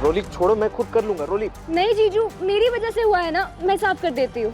रोली छोड़ो, मैं खुद कर लूंगा। रोली नहीं जीजू, मेरी वजह से हुआ है ना, मैं साफ कर देती हूँ।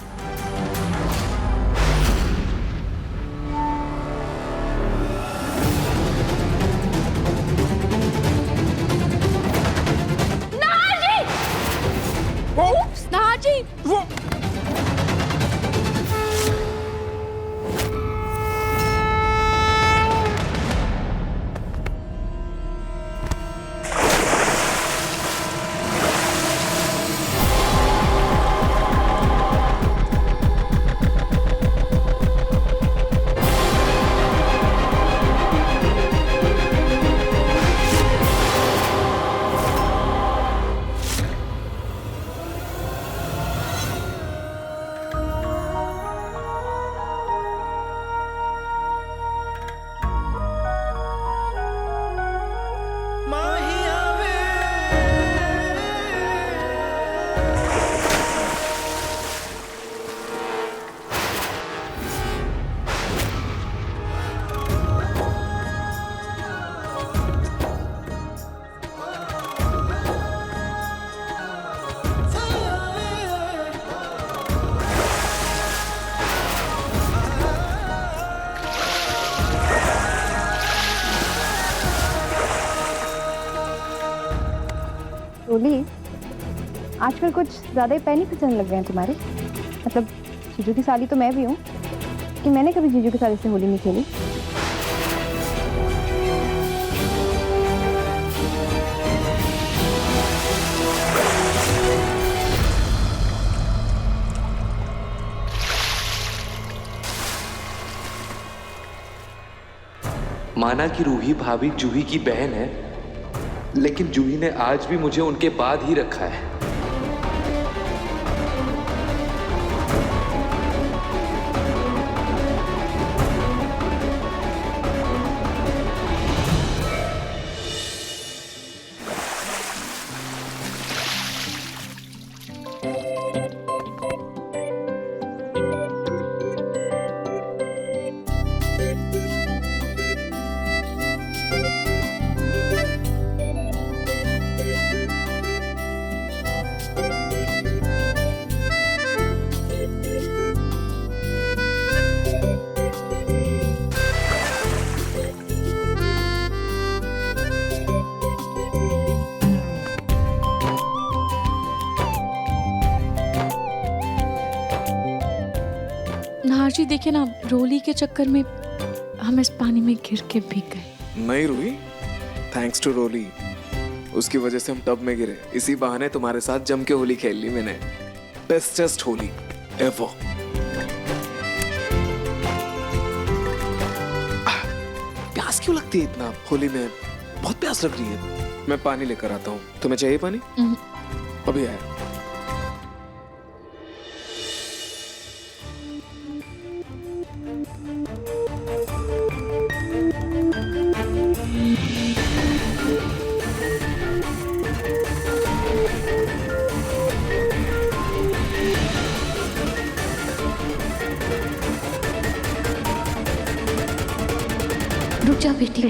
रोली, आजकल कुछ ज्यादा ही पैनी फिसलने लग गए हैं तुम्हारे। मतलब जीजू की साली तो मैं भी हूँ कि मैंने कभी जीजू की साली से होली नहीं खेली। माना कि रूही भाभी जूही की बहन है, लेकिन जूही ने आज भी मुझे उनके बाद ही रखा है। नारजी देखे ना, रोली के चक्कर में हम इस पानी में गिर के भीग गए। नहीं रूही, थैंक्स टू रोली, उसकी वजह से हम टब में गिरे। इसी बहाने तुम्हारे साथ जम के होली खेल ली मैंने। Bestest Holi ever. प्यास क्यों लगती है इतना होली में? बहुत प्यास लग रही है। मैं पानी लेकर आता हूँ। तुम्हें चाहिए पानी? अभी आया। रुक जा बेटी।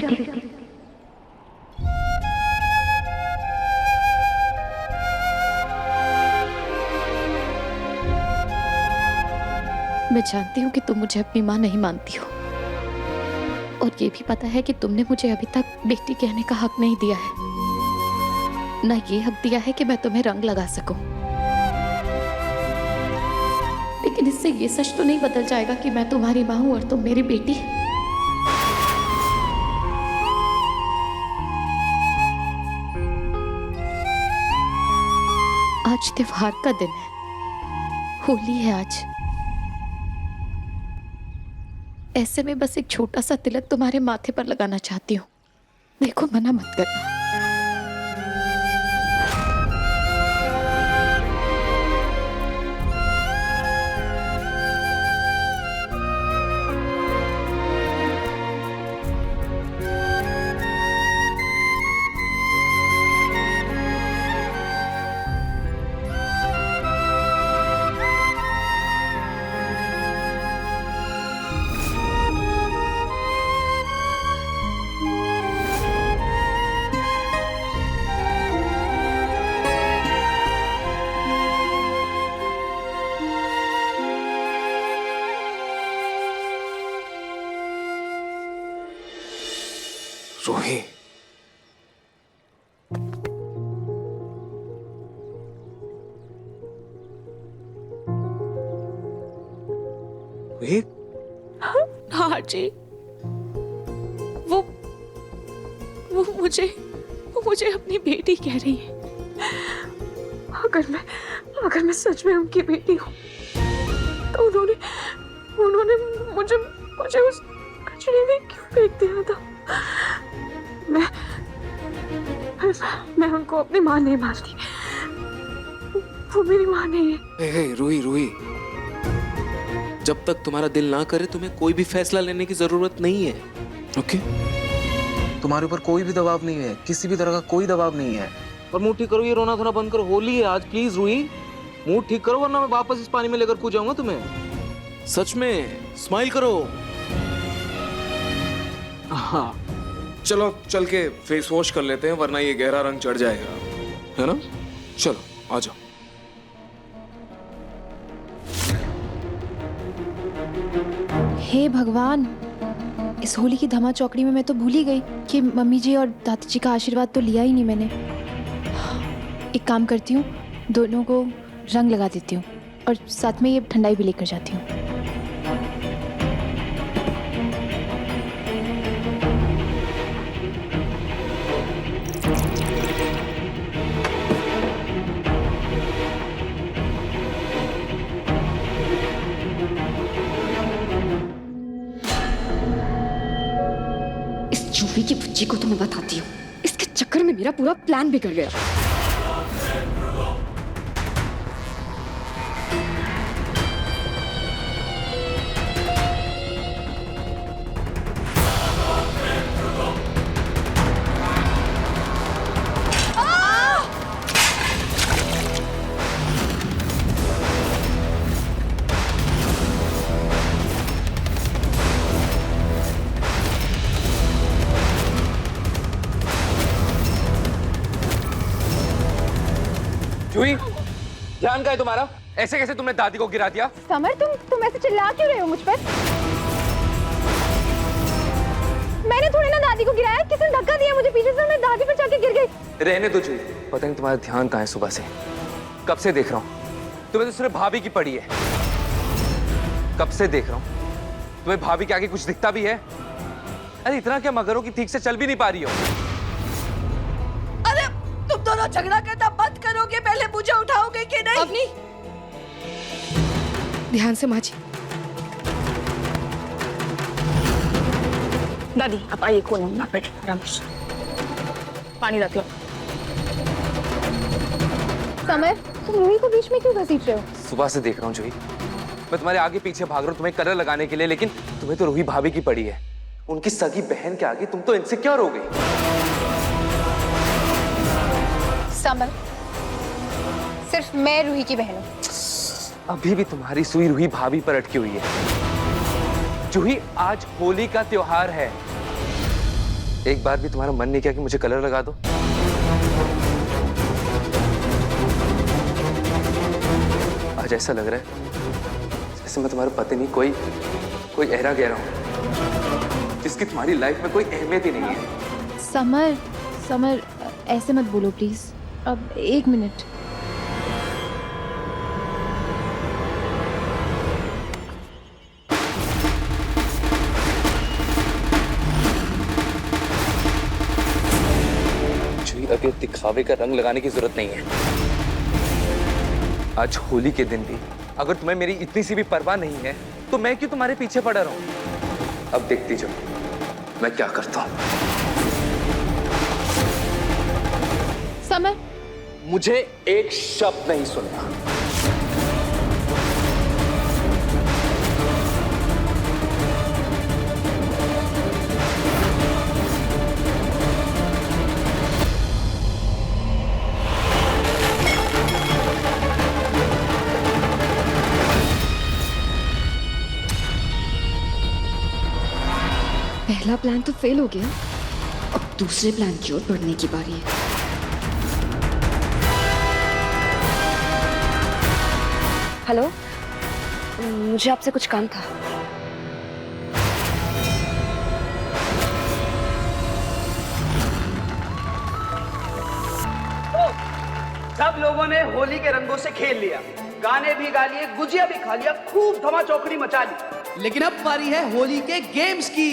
मैं जानती हूँ कि तुम मुझे अपनी माँ नहीं मानती हो, और ये भी पता है कि तुमने मुझे अभी तक बेटी कहने का हक नहीं दिया है, ना ये हक दिया है कि मैं तुम्हें रंग लगा सकूं। लेकिन इससे ये सच तो नहीं बदल जाएगा कि मैं तुम्हारी माँ हूं और तुम मेरी बेटी। आज त्योहार का दिन है, होली है आज। ऐसे में बस एक छोटा सा तिलक तुम्हारे माथे पर लगाना चाहती हूँ। देखो, मना मत करना। रूही, रूही, हाँ जी, वो मुझे अपनी बेटी कह रही है। अगर मैं सच में उनकी बेटी हूँ तो उन्होंने मुझे उस कचरे में क्यों फेंक दिया था? मैं उनको अपनी माँ नहीं मानती। वो मेरी माँ नहीं है। हे रूही रूही, जब तक तुम्हारा दिल ना करे तुम्हें कोई भी फैसला लेने की जरूरत नहीं है। ओके? तुम्हारे ऊपर कोई भी दबाव नहीं है, किसी भी तरह का कोई दबाव नहीं है। और मूड ठीक करो, ये रोना धोना बंद करो। होली है आज, प्लीज रूही मूड ठीक करो, वरना मैं वापस इस पानी में लेकर कूद जाऊंगा तुम्हें। सच में स्माइल करो। हाँ चलो चल के फेस वॉश कर लेते हैं, वरना ये गहरा रंग चढ़ जाएगा, है ना? चलो आ जाओ। हे भगवान, इस होली की धमा चौकड़ी में मैं तो भूल ही गई कि मम्मी जी और दादी जी का आशीर्वाद तो लिया ही नहीं मैंने। एक काम करती हूँ, दोनों को रंग लगा देती हूँ और साथ में ये ठंडाई भी लेकर जाती हूँ। इस चूपी की बुच्ची को तो मैं बताती हूँ, इसके चक्कर में मेरा पूरा प्लान बिगड़ गया। जूही, ध्यान का है तुम्हारा? ऐसे कैसे तुमने दादी को गिरा दिया? समर, तुम ऐसे चिल्ला क्यों रहे हो मुझ पर? मैंने थोड़ी ना दादी को गिराया, किसी ने धक्का दिया मुझे पीछे से, मैं दादी पर जाके गिर गई। रहने दो जूही, पता नहीं तुम्हारा ध्यान कहाँ है सुबह से। कब से देख रहा हूँ तुम्हें तो सिर्फ भाभी की पड़ी है। कब से देख रहा हूँ तुम्हें भाभी के आगे कुछ दिखता भी है? अरे इतना क्या मगर हो कि ठीक से चल भी नहीं पा रही हो? अरे तुम दोनों झगड़ा करना बंद करोगे? पहले मुझे उठाओगे कि नहीं? अवनी, ध्यान से माँ जी। दादी आप आइए, कोने में बैठ आराम से, पानी रख लो। समर, तुम रूही को बीच में क्यों घसीट रहे हो? सुबह से देख रहा हूँ जूही, मैं तुम्हारे आगे पीछे भाग रहा हूँ तुम्हें कलर लगाने के लिए, लेकिन तुम्हें तो रूही भाभी की पड़ी है। उनकी सगी बहन के आगे तुम तो इनसिक्योर हो गई। समर, सिर्फ मैं रूही की बहन हूँ। अभी भी तुम्हारी सुई रूही भाभी पर अटकी हुई है। जूही, आज होली का त्योहार है, एक बार भी तुम्हारा मन नहीं किया कि मुझे कलर लगा दो? आज ऐसा लग रहा है जैसे मैं तुम्हारा पति नहीं, कोई ऐरा गहरा हूं जिसकी तुम्हारी लाइफ में कोई अहमियत ही नहीं है। समर, ऐसे मत बोलो प्लीज। अब एक मिनट। जूही, अभी दिखावे का रंग लगाने की जरूरत नहीं है। आज होली के दिन भी अगर तुम्हें मेरी इतनी सी भी परवाह नहीं है तो मैं क्यों तुम्हारे पीछे पड़ा रहूं? अब देखती जाओ मैं क्या करता हूं। समर, मुझे एक शब्द नहीं सुनना। पहला प्लान तो फेल हो गया, अब दूसरे प्लान की ओर बढ़ने की बारी है। हेलो, मुझे आपसे कुछ काम था। सब लोगों ने होली के रंगों से खेल लिया, गाने भी गा लिए, गुजिया भी खा लिया, खूब धमा चौकड़ी मचा ली। लेकिन अब बारी है होली के गेम्स की।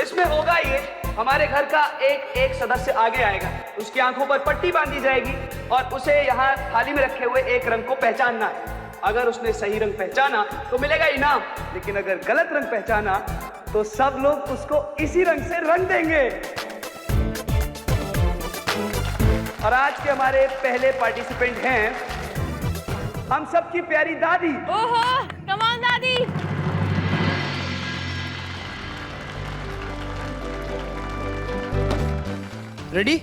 इसमें होगा ये, हमारे घर का एक एक सदस्य आगे आएगा, उसकी आंखों पर पट्टी बांधी जाएगी और उसे यहाँ थाली में रखे हुए एक रंग को पहचानना है। अगर उसने सही रंग पहचाना तो मिलेगा इनाम, लेकिन अगर गलत रंग पहचाना तो सब लोग उसको इसी रंग से रंग देंगे। और आज के हमारे पहले पार्टिसिपेंट हैं हम सबकी प्यारी दादी। ओहो, कम ऑन दादी। रेडी?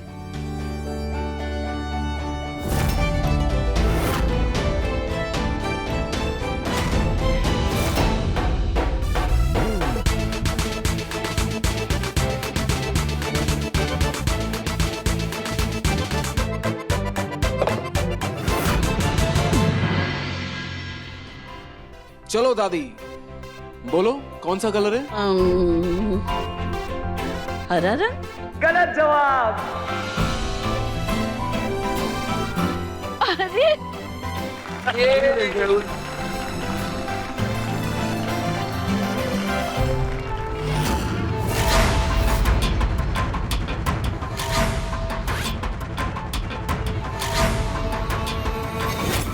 चलो दादी, बोलो कौन सा कलर है? हरा रंग। गलत जवाब। अरे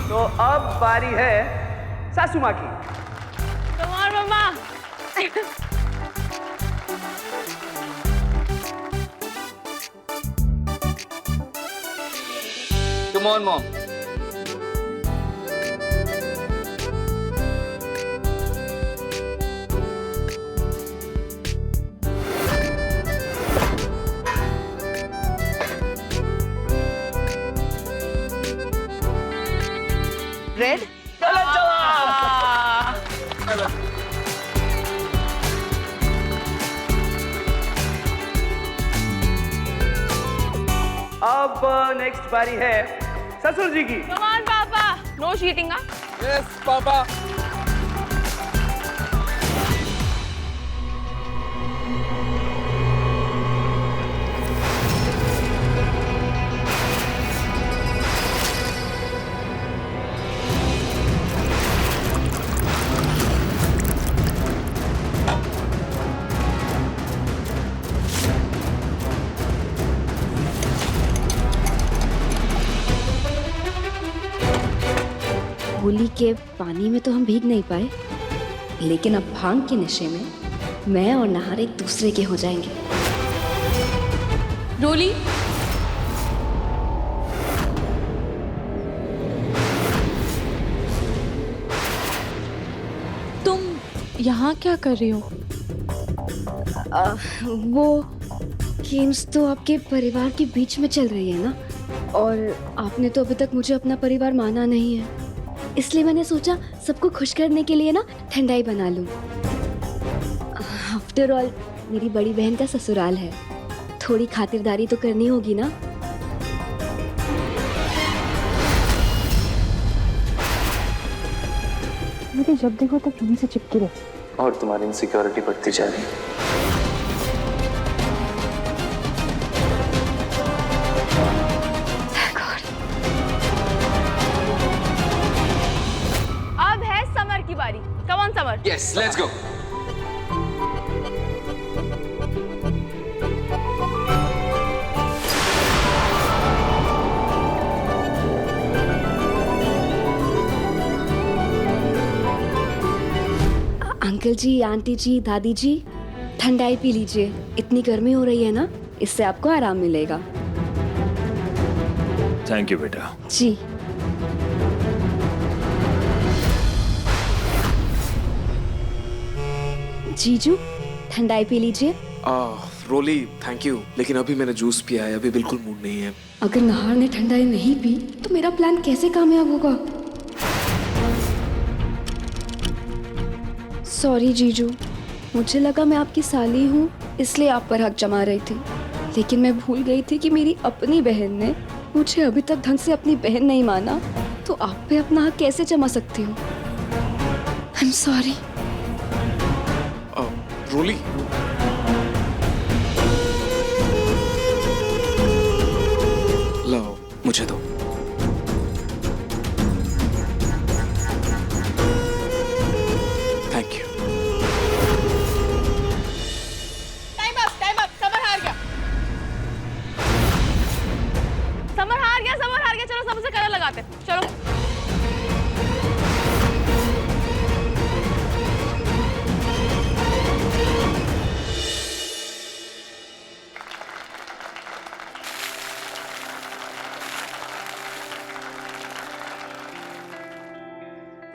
तो अब बारी है सासू माँ की। Come on mamma. Come on mom. Red. गलत जवाब। अब नेक्स्ट बारी है ससुर जी की। Come on papa. No cheating. Yes papa. Holi के पानी में तो हम भीग नहीं पाए, लेकिन अब भांग के नशे में मैं और नहार एक दूसरे के हो जाएंगे। रोली, तुम यहाँ क्या कर रही हो? वो गेम्स तो आपके परिवार के बीच में चल रही है ना, और आपने तो अभी तक मुझे अपना परिवार माना नहीं है, इसलिए मैंने सोचा सबको खुश करने के लिए ना ठंडाई बना लूं। आफ्टर ऑल मेरी बड़ी बहन का ससुराल है, थोड़ी खातिरदारी तो करनी होगी ना। मुझे जब देखो तब रूही से चिपकी रहे और तुम्हारी इनसिक्योरिटी बढ़ती जा रही है। अब है समर की बारी। Come on Summer. Yes, let's go. Uncle ji, aunty ji, दादी जी, ठंडाई पी लीजिए, इतनी गर्मी हो रही है ना, इससे आपको आराम मिलेगा। थैंक यू बेटा। जी। जीजू, ठंडाई पी लीजिए। रोली थैंक यू, लेकिन अभी मैंने जूस पिया है, अभी बिल्कुल मूड नहीं है। अगर नहार ने ठंडाई नहीं पी तो मेरा प्लान कैसे कामयाब होगा? सॉरी जीजू, मुझे लगा मैं आपकी साली हूँ इसलिए आप पर हक जमा रही थी, लेकिन मैं भूल गई थी कि मेरी अपनी बहन ने मुझे अभी तक ढंग से अपनी बहन नहीं माना, तो आप पे अपना हक कैसे जमा सकती हूँ? I am sorry. Roli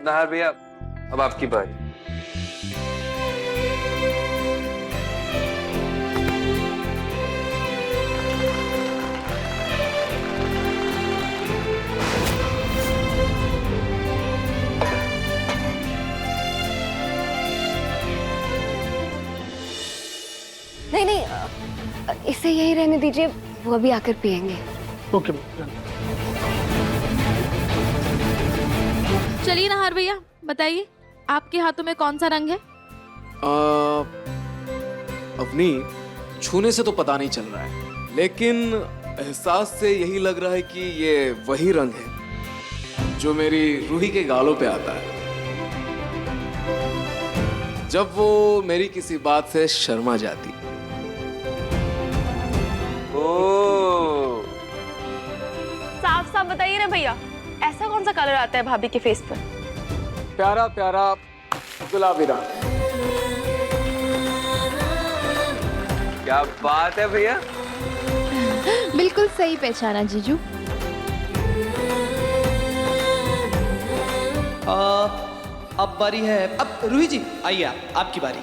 Nahar भैया, अब आपकी बारी। नहीं नहीं, इसे यही रहने दीजिए, वो अभी आकर पियेंगे। ओके। चलिए नाहर भैया, बताइए आपके हाथों में कौन सा रंग है? अवनी, छूने से तो पता नहीं चल रहा है, लेकिन एहसास से यही लग रहा है कि ये वही रंग है जो मेरी रूही के गालों पे आता है जब वो मेरी किसी बात से शर्मा जाती। ओ, साफ साफ बताइए ना भैया, ऐसा कौन सा कलर आता है भाभी के फेस पर? प्यारा प्यारा गुलाबी रंग। क्या बात है भैया। बिल्कुल सही पहचाना जीजू। अब बारी है, अब रूही जी आइए, आपकी बारी।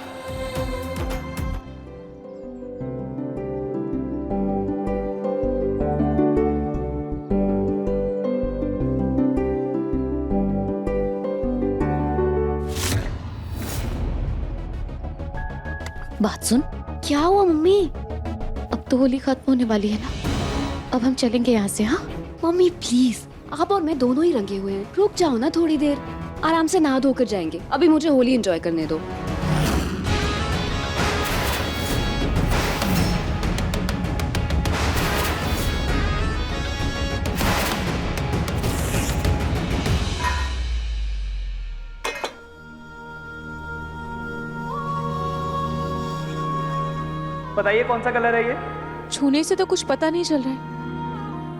बात सुन, क्या हुआ मम्मी? अब तो होली खत्म होने वाली है ना, अब हम चलेंगे यहाँ से। हाँ मम्मी प्लीज, आप और मैं दोनों ही रंगे हुए हैं, रुक जाओ ना थोड़ी देर, आराम से नहा धोकर जाएंगे। अभी मुझे होली एंजॉय करने दो। बताइए कौन सा कलर है ये? छूने से तो कुछ पता नहीं चल रहा है,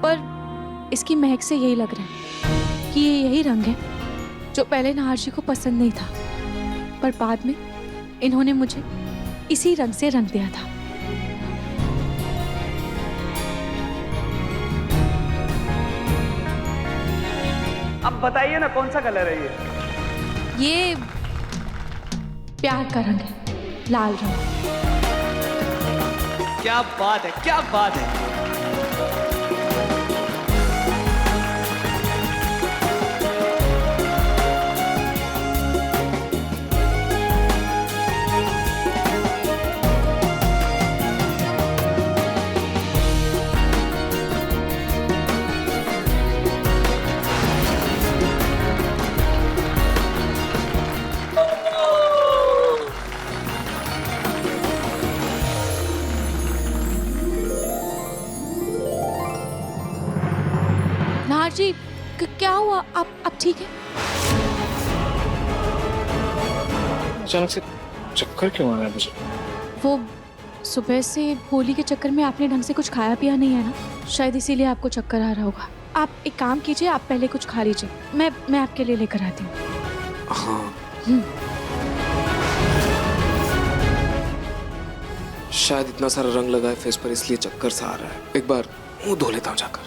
पर इसकी महक से यही लग रहा है कि ये यही रंग है जो पहले नाहर जी को पसंद नहीं था, पर बाद में इन्होंने मुझे इसी रंग से रंग दिया था। अब बताइए ना कौन सा कलर है ये? ये प्यार का रंग है, लाल रंग। क्या बात है, क्या बात है। नाहर जी, क्या हुआ? आप ठीक है? अचानक से चक्कर क्यों आ रहा है मुझे? वो सुबह से होली के चक्कर में आपने ढंग से कुछ खाया पिया नहीं है ना, शायद इसीलिए आपको चक्कर आ रहा होगा। आप एक काम कीजिए, आप पहले कुछ खा लीजिए, मैं आपके लिए लेकर आती हूँ। हाँ, शायद इतना सारा रंग लगा है फेस पर, इसलिए चक्कर सा आ रहा है। एक बार मुंह धो लेता हूँ जाकर।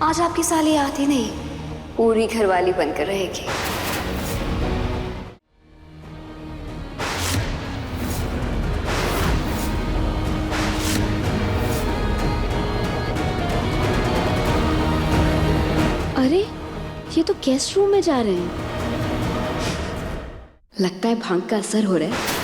आज आपकी साली आती नहीं, पूरी घरवाली बनकर रहेगी। अरे ये तो गेस्ट रूम में जा रहे हैं, लगता है भांग का असर हो रहा है।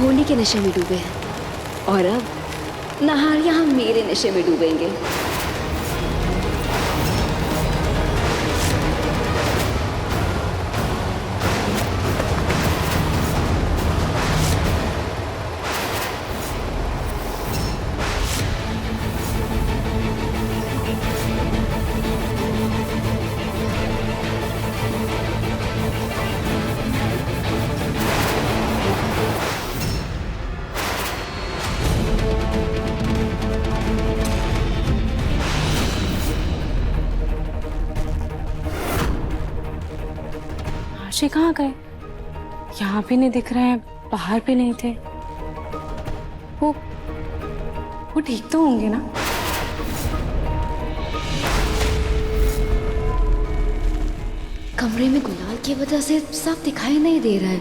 होली के नशे में डूबे हैं और अब नहार यहाँ मेरे नशे में डूबेंगे। आशी कहाँ गए? यहाँ भी नहीं दिख रहे हैं, बाहर भी नहीं थे। वो ठीक तो होंगे ना? कमरे में गुलाल की वजह से साफ दिखाई नहीं दे रहा है,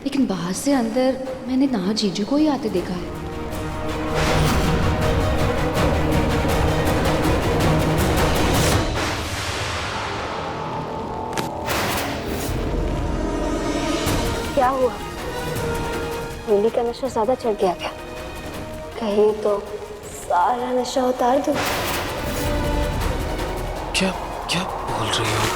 लेकिन बाहर से अंदर मैंने नहा जीजू को ही आते देखा है। क्या हुआ? होली का नशा ज्यादा चढ़ गया क्या? कहीं तो सारा नशा उतार दूं? क्या क्या बोल रही हो?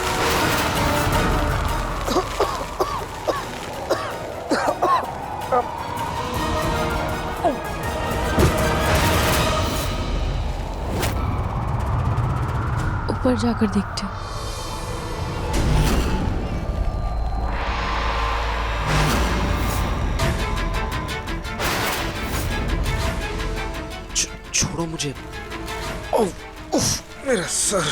ऊपर जाकर देखते हैं। छोड़ो मुझे। उफ, मेरा सर।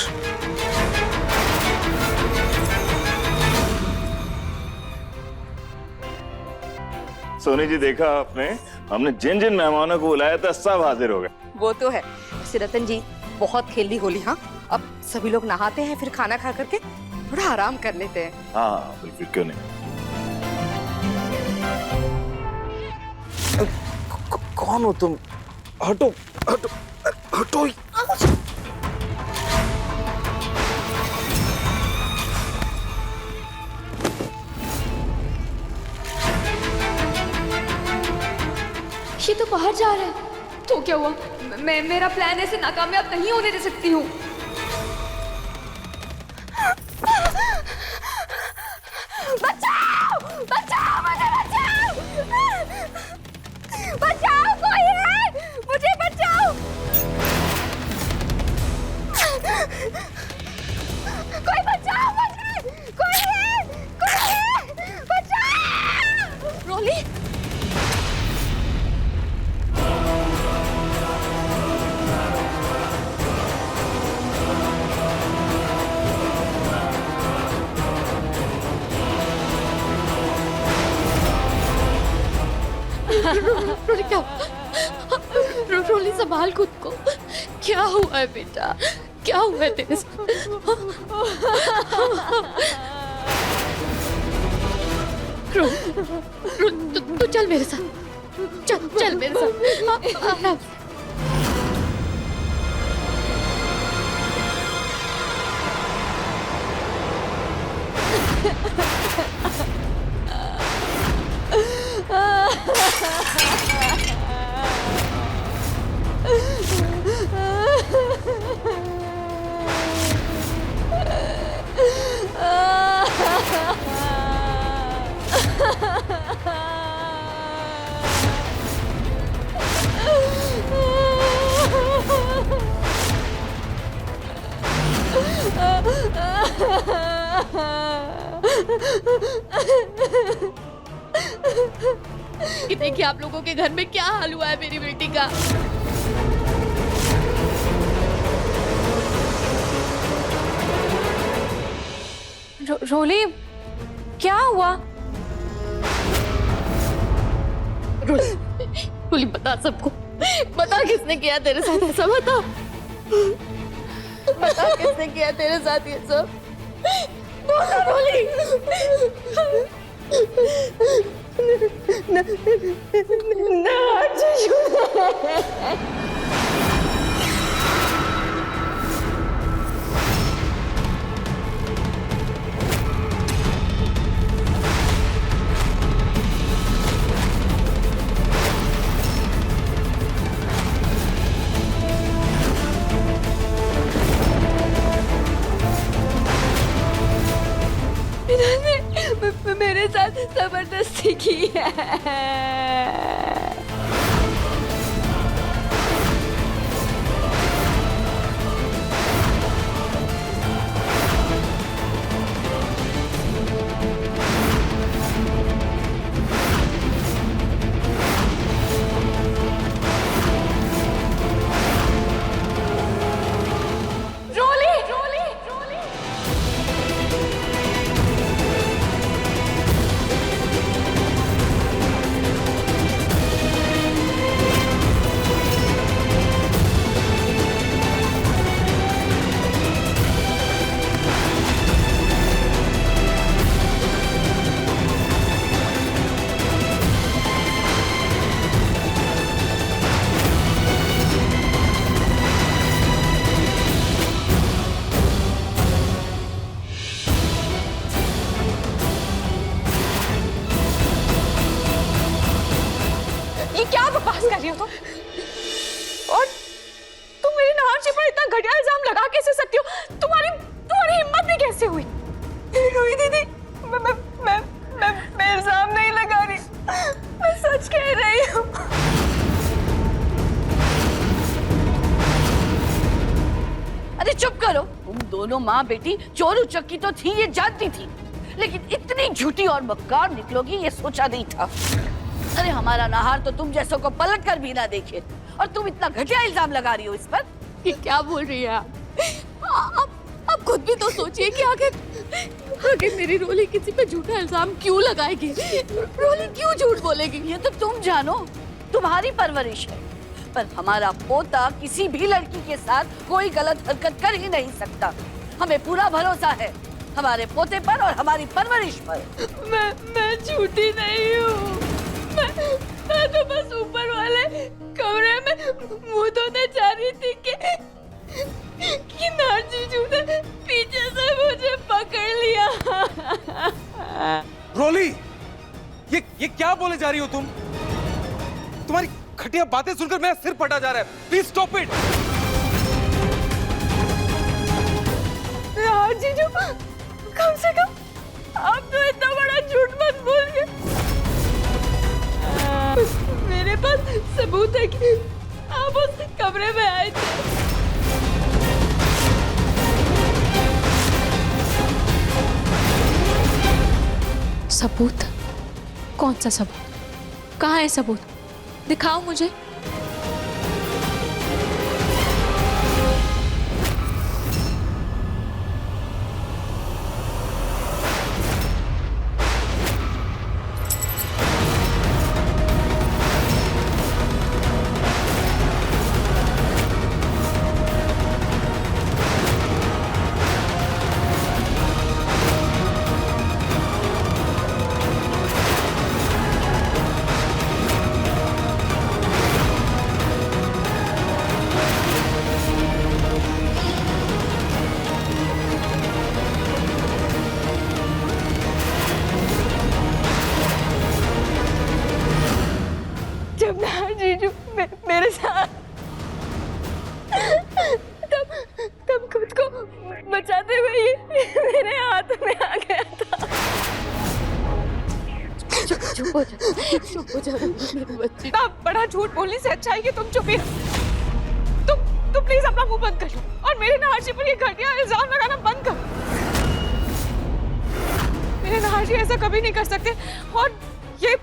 सोनी जी, देखा आपने, हमने जिन जिन मेहमानों को बुलाया था सब हाजिर हो गए। वो तो है। वैसे रतन जी, बहुत खेल ली होली। हाँ, अब सभी लोग नहाते हैं, फिर खाना खा करके थोड़ा आराम कर लेते हैं। हाँ बिल्कुल, क्यों नहीं। कौन हो तुम? हटो हटो हटो। ये तो बाहर जा रहा है। तो क्या हुआ? मेरा प्लान ऐसे नाकामयाब नहीं होने दे सकती हूँ। बचाओ! बचाओ! मुझे बचाओ! बचाओ! कोई है? मुझे बचाओ! कोई बचाओ मुझे! कोई है? कोई है? बचाओ! रोली, रोली क्या? रोली संभाल खुद को। क्या हुआ है बेटा? क्या हुआ है तेरे साथ? तू चल मेरे साथ। चल मेरे साथ। आराम से। कि देखिए आप लोगों के घर में क्या हाल हुआ है मेरी बेटी का। रोली, क्या हुआ? रोली बता सबको। बता किसने किया तेरे साथ ऐसा? बता किसने किया तेरे साथ ये सब? बोलो रोली। जबरदस्ती की है। ये क्या बकवास कर रही हो तुम? और तुम मेरी नहार पर इतना घटिया इल्जाम लगा कैसे सकती हो? तुम्हारी हिम्मत भी कैसे हुई? रोही दीदी, मैं इल्जाम नहीं लगा रही, मैं सच कह रही हूँ। अरे चुप करो। तुम दोनों माँ बेटी चोर उचक्की तो थी, ये जानती थी, लेकिन इतनी झूठी और मक्कार निकलोगी ये सोचा नहीं था। अरे हमारा नहार तो तुम जैसों को पलट कर भी ना देखे, और तुम इतना घटिया इल्जाम लगा रही हो इस पर। ये क्या बोल रही है आप खुद भी तो सोचिए कि आगे मेरी रोली किसी पे झूठा इल्जाम क्यों लगाएगी? रोली क्यों झूठ बोलेगी? ये तो तुम जानो, तुम्हारी परवरिश है, पर हमारा पोता किसी भी लड़की के साथ कोई गलत हरकत कर ही नहीं सकता। हमें पूरा भरोसा है हमारे पोते पर और हमारी परवरिश पर। मैं झूठी नहीं हूँ। मैं तो बस ऊपर वाले कमरे में मुंह धोने जा रही थी कि नाजीजू ने पीछे से मुझे पकड़ लिया। रोली, ये क्या बोले जा रही हो तुम? तुम्हारी घटिया बातें सुनकर मेरा सिर फटा जा रहा है। Please stop it. जीजू, कम से कम आप तो इतना बड़ा झूठ मत बोल के। मेरे पास सबूत है कि आप उस कमरे में आए थे। सबूत? कौन सा सबूत? कहाँ है सबूत? दिखाओ मुझे। जब ना जीजू मेरे साथ तब खुद को बचाते हुए ये मेरे हाथ में आ गया था। चुप हो जा मेरे बच्चे। इतना बड़ा झूठ बोलने से अच्छा है कि तुम चुप ही रहो। तुम प्लीज अपना मुंह बंद कर लो और मेरे नहार पर ये घटिया इल्जाम लगाना बंद करो। मेरे नहार ऐसा कभी नहीं कर सकते, और ये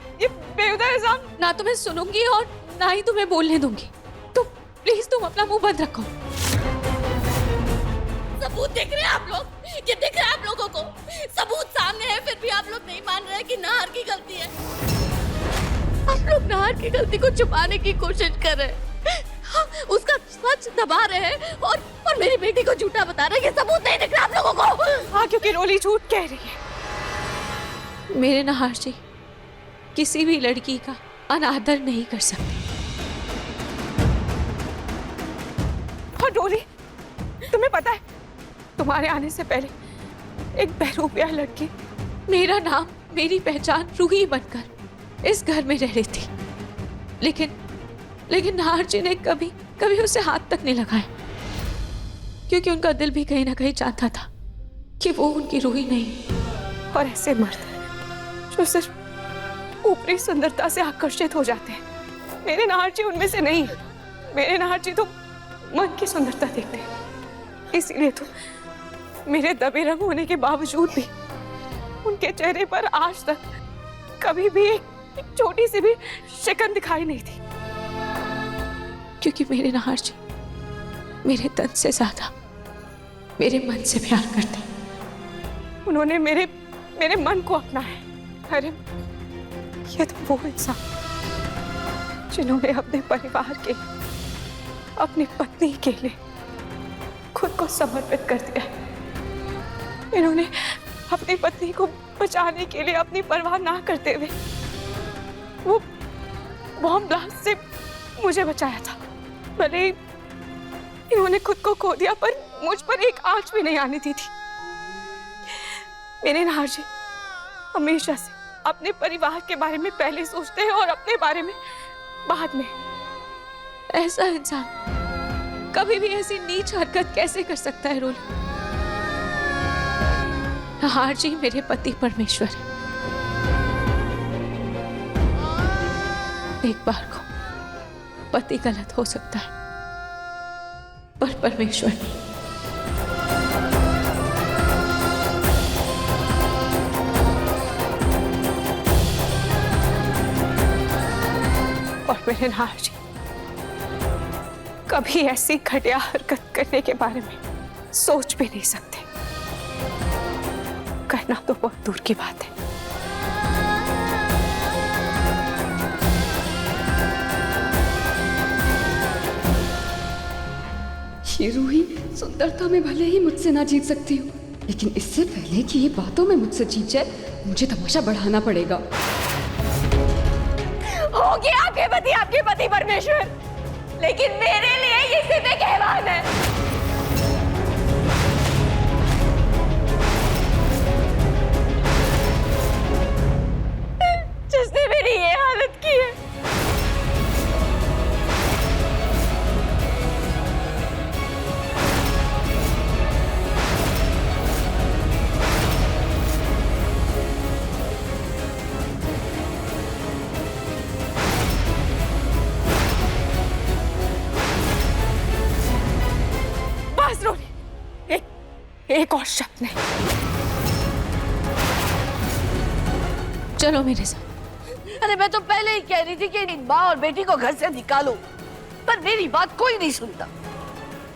बेहुदा इल्जाम ना तो मैं सुनूंगी और ना ही तुम्हें बोलने दूंगी। तो प्लीज तुम अपना मुंह बंद रखो। सबूत देख रहे हैं आप लोग? ये दिख रहा है आप लोगों को? सबूत सामने है, फिर भी आप लोग नहीं मान रहे कि नाहर की गलती है। आप लोग नाहर की गलती को छुपाने की कोशिश कर रहे हैं, उसका सच दबा रहे हैं, और मेरी बेटी को झूठा बता रहे हैं। ये सबूत नहीं दिख रहा आप लोगों को? हाँ, क्योंकि रोली झूठ कह रही है। मेरे नहार जी किसी भी लड़की का अनादर नहीं कर सकते। और रोली, तुम्हें पता है तुम्हारे आने से पहले एक बहरूपिया लड़की मेरा नाम, मेरी पहचान रूही बनकर इस घर में रह रही थी, लेकिन नाहर जी ने कभी उसे हाथ तक नहीं लगाया, क्योंकि उनका दिल भी कहीं ना कहीं चाहता था कि वो उनकी रूही नहीं। और ऐसे मर्द जो सिर्फ ऊपरी सुंदरता से आकर्षित हो जाते हैं। मेरे नाहर जी उनमें से नहीं है। मेरे नाहर जी तो मन की सुंदरता देखते हैं। इसीलिए तो मेरे दबे रंग होने के बावजूद भी उनके चेहरे पर आज तक कभी भी एक छोटी सी भी शिकन दिखाई नहीं थी, क्योंकि मेरे नाहर जी मेरे तन से ज्यादा मेरे मन से प्यार करते हैं। उन्होंने मेरे मन को अपना है। अरे ये तो वो इंसान जिन्होंने अपने परिवार के, अपनी पत्नी के लिए खुद को समर्पित कर दिया है। इन्होंने अपनी पत्नी को बचाने के लिए अपनी परवाह ना करते हुए वो बॉम्ब ब्लास्ट से मुझे बचाया था। भले ही इन्होंने खुद को खो दिया, पर मुझ पर एक आंच भी नहीं आने दी थी। मेरे नाहर जी हमेशा से अपने परिवार के बारे में पहले सोचते हैं और अपने बारे में बाद में। ऐसा इंसान कभी भी ऐसी नीच हरकत कैसे कर सकता है रोली? नाहर जी मेरे पति परमेश्वर है। एक बार को पति गलत हो सकता है, पर परमेश्वर नहीं। और मेरे नाहर जी कभी ऐसी घटिया हरकत करने के बारे में सोच भी नहीं सकते। करना तो बहुत दूर की बात है। ये रूही सुंदरता में भले ही मुझसे ना जीत सकती हूँ, लेकिन इससे पहले कि ये बातों में मुझसे जीत जाए, मुझे तमाशा बढ़ाना पड़ेगा। होगी आपके पति परमेश्वर, लेकिन मेरे लिए ये सिर्फ एक हैवान है। जिसने मेरी ये हालत की है। बस रोनी, एक और शब्द नहीं। चलो मेरे साथ। अरे मैं तो पहले ही कह रही थी कि माँ और बेटी को घर से निकालो, पर मेरी बात कोई नहीं सुनता।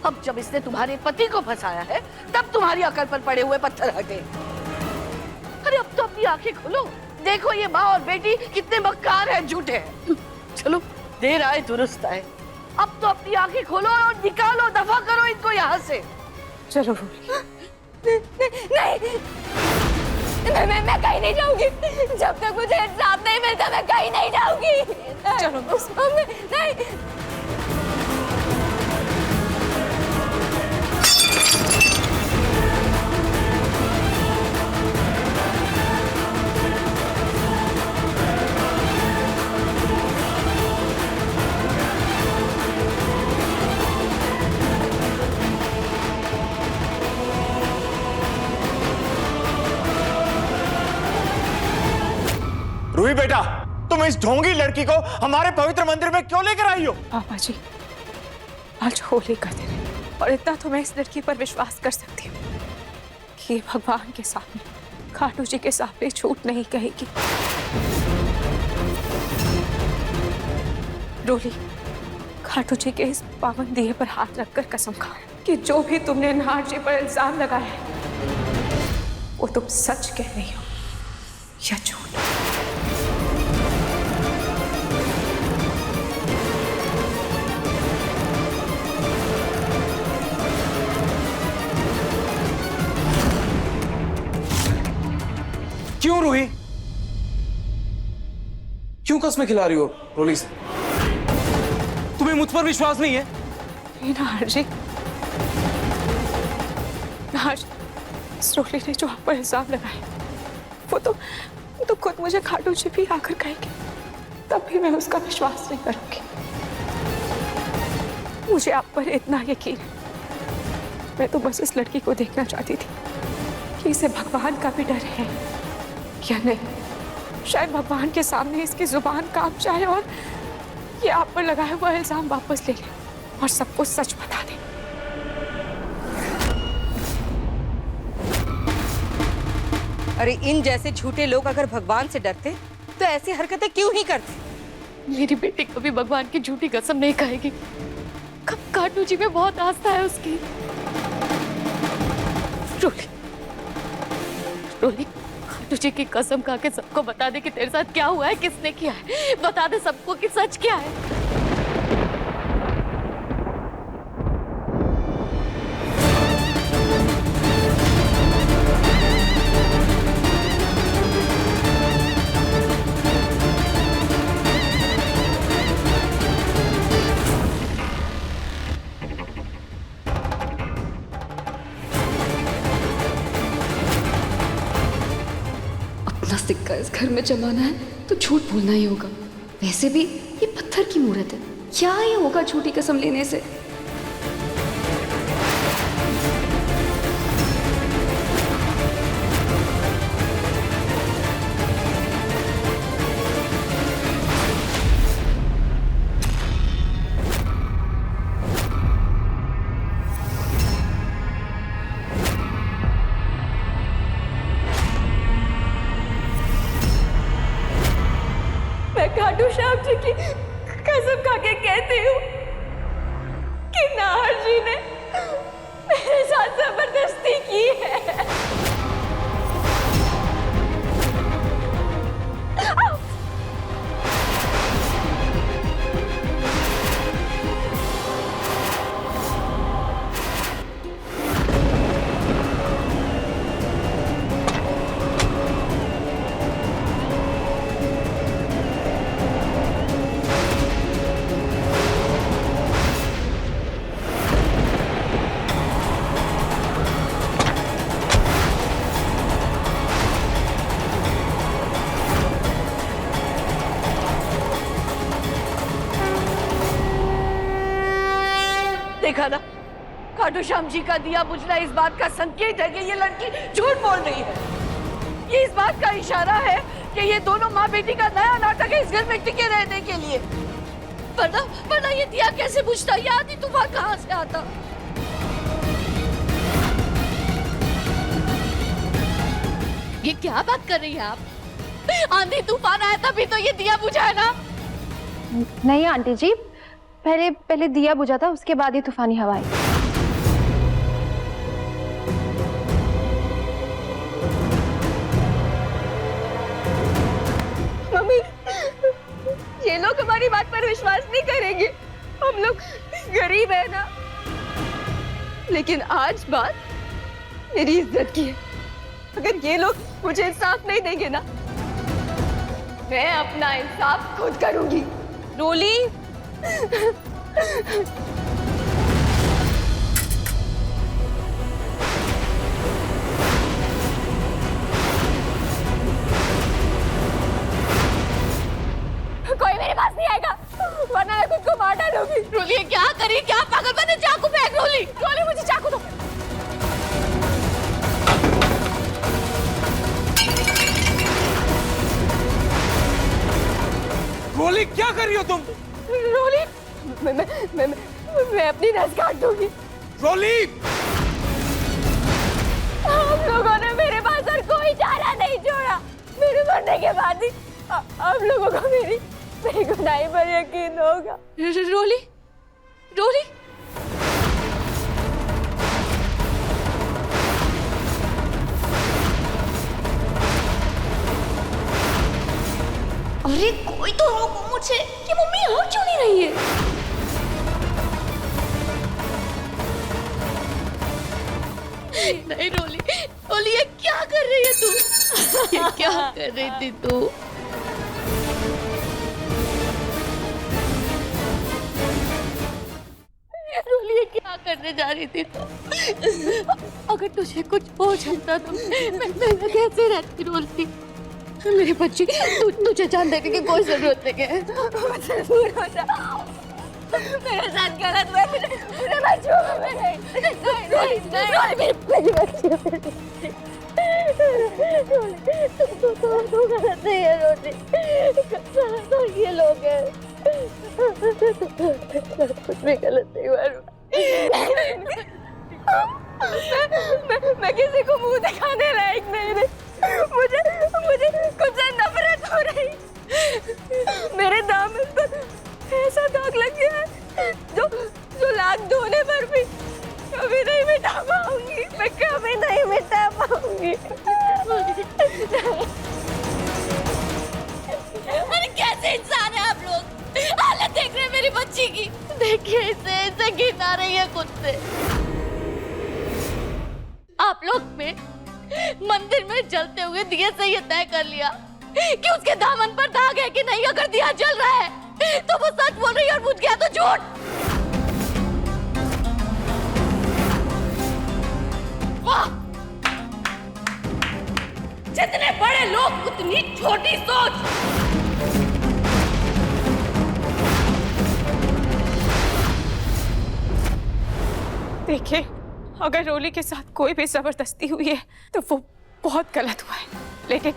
अब जब इसने तुम्हारे पति को फंसाया है, तब तुम्हारी अकल पर पड़े हुए पत्थर हटे। अरे अब तो अपनी आंखें खोलो, देखो ये माँ और बेटी कितने मक्कार हैं, झूठे हैं। चलो देर आए दुरुस्त आए, अब तो अपनी आंखें खोलो और निकालो, दफा करो इनको यहाँ से। चलो नहीं, मैं कहीं नहीं जाऊंगी। जब तक मुझे इंसाफ नहीं मिलता मैं कहीं नहीं जाऊंगी। चलो नहीं। रूही बेटा, तुम इस ढोंगी लड़की को हमारे पवित्र मंदिर में क्यों लेकर आई हो? पापा जी, आज होली का दिन है और इतना तो मैं इस लड़की पर विश्वास कर सकती हूँ कि ये भगवान के सामने, खाटू जी के सामने झूठ नहीं कहेगी। रोली, खाटू जी के इस पावन दिए पर हाथ रखकर कसम खा कि जो भी तुमने नाहर जी पर इल्जाम लगाया है वो तुम सच कह रही हो या झूठ। क्यों रूही, क्यों कसमें खिला रही हो रोली से? तुम्हें मुझ पर विश्वास नहीं है? नाहर जी, इस रोली ने जो आप पर इल्जाम लगाए वो तो खुद मुझे खाटू जी भी आकर कहेगी, तब भी मैं उसका विश्वास नहीं करूंगी। मुझे आप पर इतना यकीन है। मैं तो बस इस लड़की को देखना चाहती थी कि इसे भगवान का भी डर है या नहीं। शायद भगवान के सामने इसकी जुबान कांप जाए और ये आप पर लगाया हुआ इल्जाम वापस ले ले और सबको सच बता दे। अरे इन जैसे झूठे लोग अगर भगवान से डरते तो ऐसी हरकतें क्यों ही करते? मेरी बेटी कभी भगवान की झूठी कसम नहीं खाएगी। कब काटू जी में बहुत आस्था है उसकी। रोली, रोली, काटू जी की कसम खा के सबको बता दे कि तेरे साथ क्या हुआ है, किसने किया है। बता दे सबको कि सच क्या है। अपना सिक्का इस घर में जमाना है तो झूठ बोलना ही होगा। वैसे भी ये पत्थर की मूर्त है, क्या ही होगा झूठी कसम लेने से। खाटू श्याम जी की कसम खा के कहती हूँ कि नाहर जी ने मेरे साथ जबरदस्ती की है। देखा ना, खाटू श्याम जी का दिया बुझना इस बात का संकेत है कि ये लड़की झूठ बोल रही है। ये इस बात का इशारा है कि ये दोनों माँ बेटी का नया नाटक है इस घर में टिके रहने के लिए। वरना ये दिया कैसे बुझता? ये आंधी तूफान कहाँ से आता? ये क्या बात कर रही है आप? आंधी तूफान आया तभी तो ये दिया बुझा है ना? नहीं आंटी जी, पहले दिया बुझा था, उसके बाद ही तूफानी हवा आई। मम्मी, ये लोग हमारी बात पर विश्वास नहीं करेंगे। हम लोग गरीब है ना, लेकिन आज बात मेरी इज्जत की है। अगर ये लोग मुझे इंसाफ नहीं देंगे ना, मैं अपना इंसाफ खुद करूंगी। रोली, कोई मेरे पास नहीं आएगा, वरना मैं खुद को मार डालूंगी। रोली क्या करी? क्या पागल बने? चाकू फेंक रोली। रोली मुझे चाकू दो। रोली क्या कर रही हो तुम? रोली, मैं अपनी नस काट दूंगी। रोली, आप लोगों ने मेरे पास और कोई चारा नहीं छोड़ा। मेरे मरने के बाद ही आप लोगों को मेरी गुनाही पर यकीन होगा। रोली, रोली, अरे कोई तो रोको मुझे, ये मम्मी आ क्यों नहीं रही है? नहीं रोली, रोली ये क्या कर रही है तू? ये क्या कर रही थी तू? रोली ये क्या करने जा रही थी तू? अगर तुझे कुछ हो जाता तो मैं कैसे रहती रोली? मेरे बच्ची, तुझे जान देने की कोई जरूरत नहीं है। मुझे दूर हो जा। मेरे साथ गलत हुआ, मुझे बच्चों मेरी बच्ची। तुमको तू गलत नहीं है रोटी, तो ये लोग हैं। कुछ भी गलत नहीं हुआ। मैं किसी को मुंह दिखाने लायक नहीं रही। मुझे कुछ से नफरत हो रही। मेरे दामन पर ऐसा दाग लग गया है जो लाख धोने पर भी कभी नहीं मिटा पाऊंगी। मैं कभी नहीं मिटा पाऊंगी। अरे कैसे इंसान है आप लोग? हालत देख रहे हैं मेरी बच्ची की। देखिए इसे गिर आ रही है खुद से। आप लोग में मंदिर में जलते हुए दिए से ये तय कर लिया कि उसके दामन पर दाग है कि नहीं। अगर दिया जल रहा है तो वो सच बोल रही है और बुझ गया तो झूठ। वाह! जितने बड़े लोग उतनी छोटी सोच। देखिए, अगर रोली के साथ कोई भी जबरदस्ती हुई है तो वो बहुत गलत हुआ है, लेकिन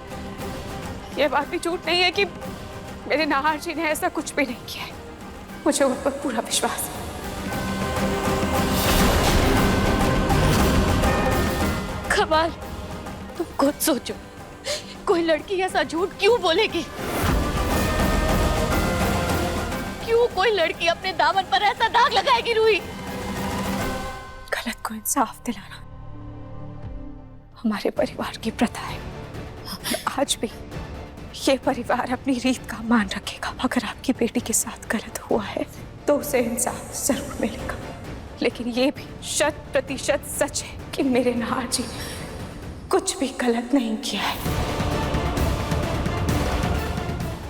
ये बात भी झूठ नहीं है कि मेरे नाहर जी ने ऐसा कुछ भी नहीं किया है। मुझे उन पर पूरा विश्वास है। कमाल, तुम खुद सोचो, कोई लड़की ऐसा झूठ क्यों बोलेगी? क्यों कोई लड़की अपने दामन पर ऐसा दाग लगाएगी? रूही, गलत को इंसाफ दिलाना हमारे परिवार की प्रथा है और आज भी ये परिवार अपनी रीत का मान रखेगा। अगर आपकी बेटी के साथ गलत हुआ है तो उसे इंसाफ जरूर मिलेगा, लेकिन ये भी 100% सच है कि मेरे नाहर जी ने कुछ भी गलत नहीं किया है।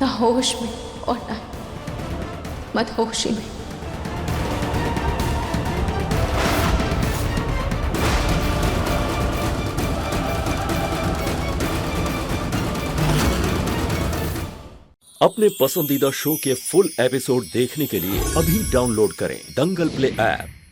ना होश में और ना मदहोशी में। अपने पसंदीदा शो के फुल एपिसोड देखने के लिए अभी डाउनलोड करें दंगल प्ले ऐप।